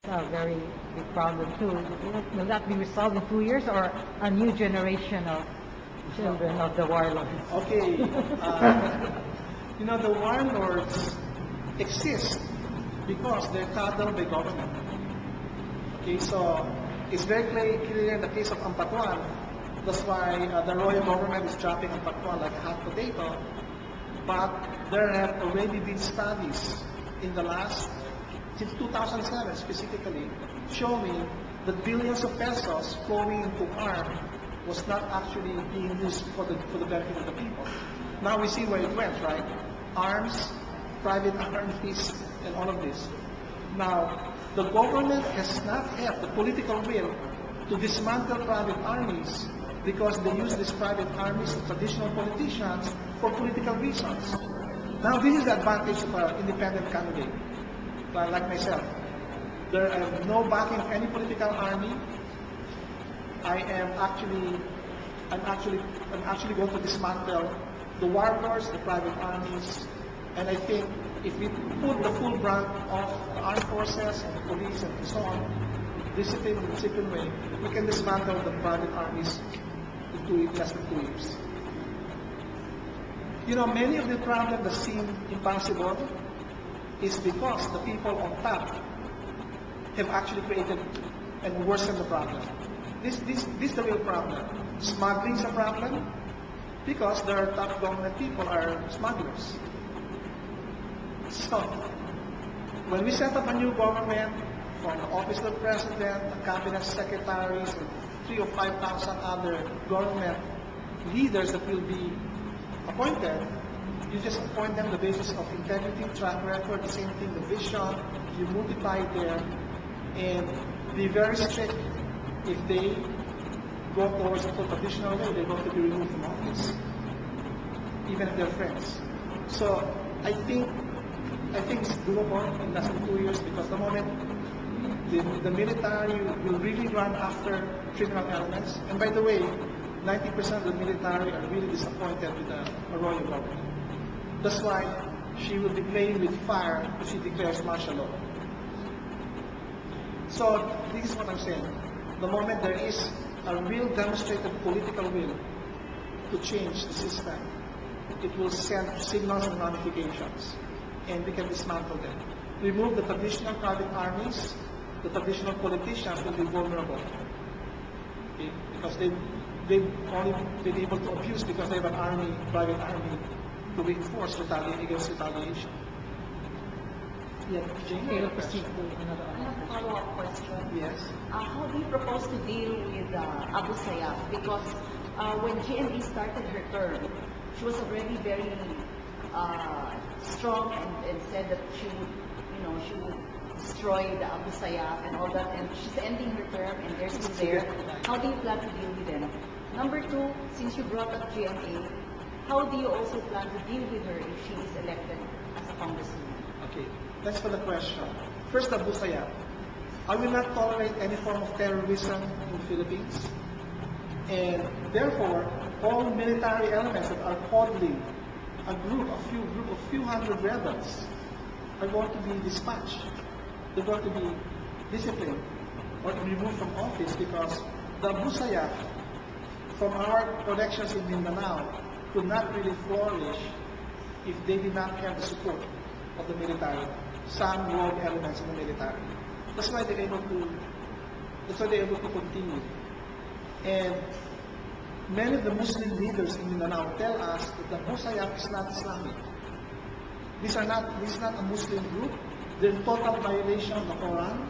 a very big problem too. Will that be resolved in 2 years or a new generation of children of the warlords? Okay, the warlords exist because they're coddled by government. Okay, so it's very clear in the case of Ampatuan. That's why the royal government is dropping Ampatuan like a hot potato. But there have already been studies in the last, since 2007 specifically, showing that billions of pesos flowing into arm was not actually being used for the benefit of the people. Now we see where it went, right? Arms, private armies, and all of this. Now, the government has not had the political will to dismantle private armies because they use these private armies of traditional politicians for political reasons. Now, this is the advantage of an independent candidate, like myself. There are no backing of any political army. I'm actually going to dismantle the warlords, the private armies, and I think if we put the full brunt of the armed forces and police and so on, discipline way, we can dismantle the private armies in less than 2 years. Many of the problems that seem impossible is because the people on top have actually created and worsened the problem. This is the real problem. Smuggling is a problem because their top government people are smugglers. So, when we set up a new government, from the office of the president, the cabinet secretaries, and 3,000 or 5,000 other government leaders that will be appointed, you just appoint them on the basis of integrity, track record, the same thing, the vision, you multiply it there, and be very strict. If they go towards the traditional way, they're going to be removed from office, even if they're friends. So I think it's doable in less than 2 years because the moment the military will really run after criminal elements. And by the way, 90% of the military are really disappointed with the royal government. That's why she will be playing with fire if she declares martial law. So this is what I'm saying. The moment there is a real demonstrated political will to change the system, it will send signals and ramifications, and we can dismantle them. Remove the traditional private armies, the traditional politicians will be vulnerable. Okay? Because they've only been able to abuse because they have an army, private army, to reinforce against retaliation. Yeah, Jane? Okay, we'll proceed to another I have a follow-up question. Yes. How do you propose to deal with Abu Sayyaf? Because when GMA started her term, she was already very strong and said that she would destroy the Abu Sayyaf and all that. And she's ending her term and they're still there. How do you plan to deal with them? Number two, since you brought up GMA, how do you also plan to deal with her if she is elected as a congresswoman? Okay, thanks for the question. First, Abu Sayyaf. I will not tolerate any form of terrorism in the Philippines. And therefore, all military elements that are coddling a few hundred rebels are going to be dispatched. They're going to be disciplined or removed from office because the Abu Sayyaf, from our connections in Mindanao, could not really flourish if they did not have the support of the military, some rogue elements in the military. That's why they're able to continue. And many of the Muslim leaders in Mindanao tell us that the Abu Sayyaf is not Islamic. This is not a Muslim group. They're in total violation of the Quran.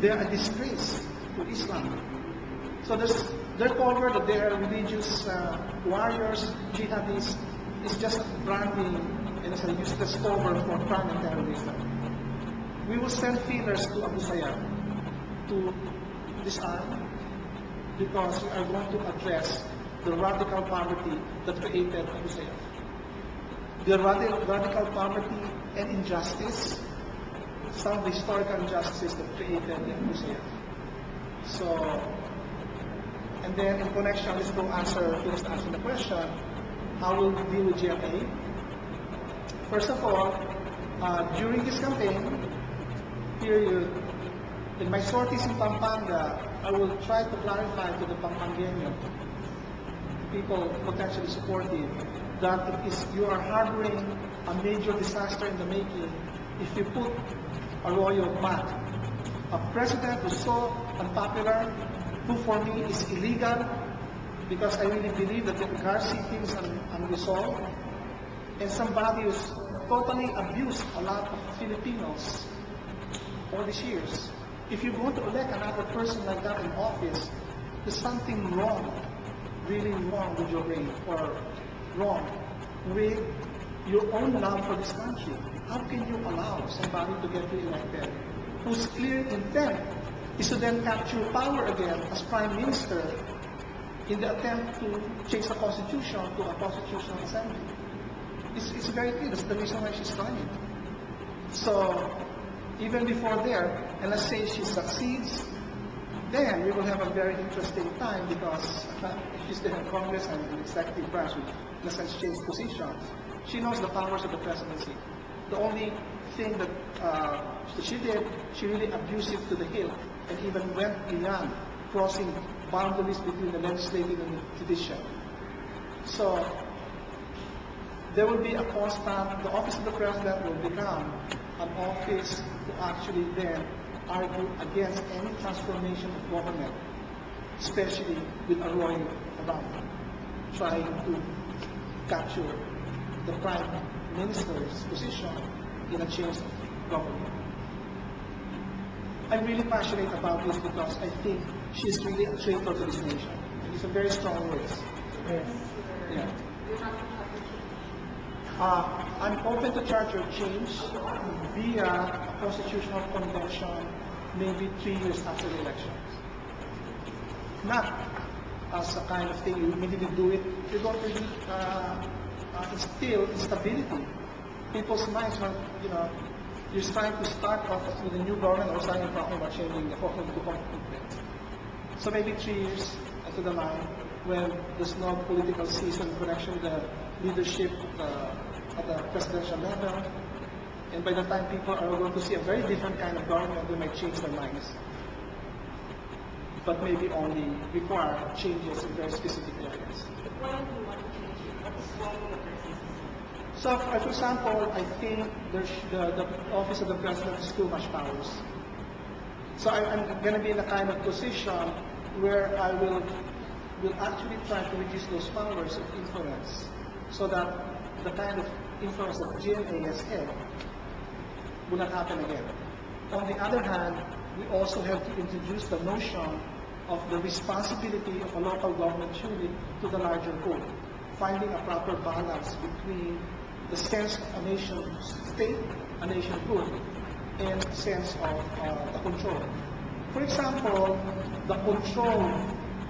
They're a disgrace to Islam. So their cover that they are religious warriors, jihadists, is just branding and it's a useless cover for crime and terrorism. We will send feelers to Abu Sayyaf to disarm because we are going to address the radical poverty that created Abu Sayyaf. The radical poverty and injustice, some of the historical injustices that created the Abu Sayyaf. So, and then in connection, let's finish answering the question, how will we deal with GMA? First of all, during this campaign period, In my sorties in Pampanga, I will try to clarify to the Pampangueño, people potentially supportive, that it is, you are harboring a major disaster in the making if you put Arroyo back. A president who's so unpopular, who for me is illegal, because I really believe that the Garcia thing is unresolved, and somebody who's totally abused a lot of Filipinos all these years. If you go to elect another person like that in office, there's something wrong, really wrong with your brain, or wrong with your own love for this country. How can you allow somebody to get re-elected whose clear intent is to then capture power again as Prime Minister in the attempt to change the Constitution to a constitutional assembly? It's very clear. That's the reason why she's running. So, even before there, and let's say she succeeds, then we will have a very interesting time because she's the head of Congress and the executive branch will, in a sense, change positions. She knows the powers of the presidency. The only thing that she did, she really abused it to the hilt and even went beyond, crossing boundaries between the legislative and the judicial. So there will be a constant, the office of the president will become an office to actually then argue against any transformation of government, especially with Arroyo around, trying to capture the prime minister's position in a changed government. I'm really passionate about this because I think she's really a traitor to this nation. These are very strong words. Yes. Yeah. I'm open to charter change via a constitutional convention maybe 3 years after the elections. Not as a kind of thing you immediately do it. You don't really instill instability. People's minds when, you're trying to start off with a new government or starting talking about changing the whole government. So maybe 3 years after the line, when there's no political season in connection with the leadership at the presidential level, and by the time people are going to see a very different kind of government, they might change their minds. But maybe only require changes in very specific areas. Why do you want to change it? What is wrong with the presidency? So, for example, I think the office of the president has too much powers. So I'm going to be in a kind of position where I will actually try to reduce those powers of influence so that the kind of influence that GMA has had will not happen again. On the other hand, we also have to introduce the notion of the responsibility of a local government unit to the larger whole, finding a proper balance between the sense of a nation state, a nation good, and sense of the control. For example, the control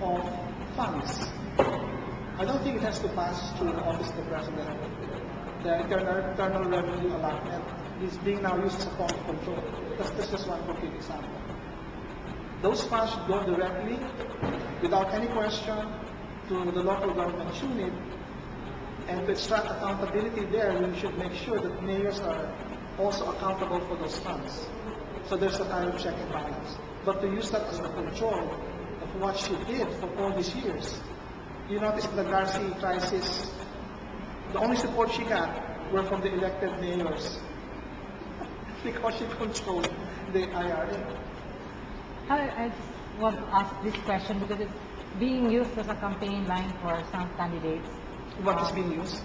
of funds. I don't think it has to pass through the office of the president. The internal revenue allotment is being now used as a form of control. That's just one concrete example. Those funds should go directly, without any question, to the local government unit, and to extract accountability there, we should make sure that mayors are also accountable for those funds. So there's a kind of check and balance. But to use that as the control of what she did for all these years, you notice the Garcia crisis, the only support she got were from the elected mayors because she controlled the IRA. I just want to ask this question because it's being used as a campaign line for some candidates. What is being used?